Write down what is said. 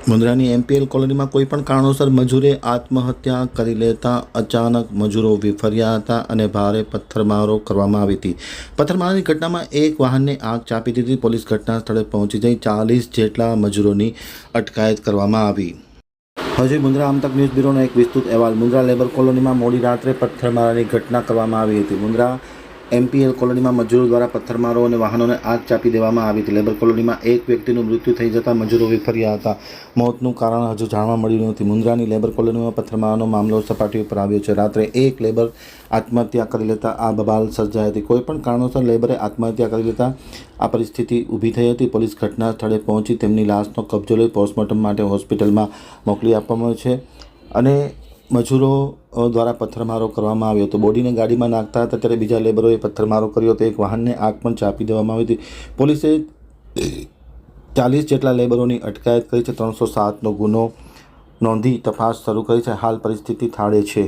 મુન્દ્રાની MPL કોલોનીમાં કોઈપણ કારણોસર મજૂરે આત્મહત્યા કરી લેતા અચાનક મજૂરો વિફર્યા હતા અને ભારે પથ્થરમારો કરવામાં આવી હતી. પથ્થરમારાની ઘટનામાં એક વાહનને આગ ચાંપી દીધી. પોલીસ ઘટના સ્થળે પહોંચી જઈ 40 જેટલા મજૂરોની અટકાયત કરવામાં આવી. હજી મુન્દ્રા આમતક ન્યૂઝ બ્યુરોનો એક વિસ્તૃત અહેવાલ. મુન્દ્રા લેબર કોલોનીમાં મોડી રાત્રે પથ્થરમારાની ઘટના કરવામાં આવી હતી. મુન્દ્રા એમપીએલ કોલોનીમાં મજૂરો દ્વારા પથ્થરમારો અને વાહનોને આગ ચાંપી દેવામાં આવી હતી. લેબર કોલોનીમાં એક વ્યક્તિનું મૃત્યુ થઈ જતાં મજૂરો વિફર્યા હતા. મોતનું કારણ હજુ જાણવા મળ્યું નથી. મુન્દ્રાની લેબર કોલોનીમાં પથ્થરમારાનો મામલો સપાટી ઉપર આવ્યો છે. રાત્રે એક લેબર આત્મહત્યા કરી લેતા આ બબાલ સર્જાઈ હતી. કોઈપણ કારણોસર લેબરે આત્મહત્યા કરી લેતા આ પરિસ્થિતિ ઊભી થઈ હતી. પોલીસ ઘટના સ્થળે પહોંચી તેમની લાશનો કબજો લઈ પોસ્ટમોર્ટમ માટે હોસ્પિટલમાં મોકલી આપવામાં આવ્યો છે અને મજૂરો દ્વારા પથ્થરમારો કરવામાં આવ્યો હતો. બોડીને ગાડીમાં નાખતા હતા ત્યારે બીજા લેબરોએ પથ્થરમારો કર્યો હતો. એક વાહનને આગ પણ ચાંપી દેવામાં આવી હતી. પોલીસે 40 જેટલા લેબરોની અટકાયત કરી છે. 307નો ગુનો નોંધી તપાસ શરૂ કરી છે. હાલ પરિસ્થિતિ થાળે છે.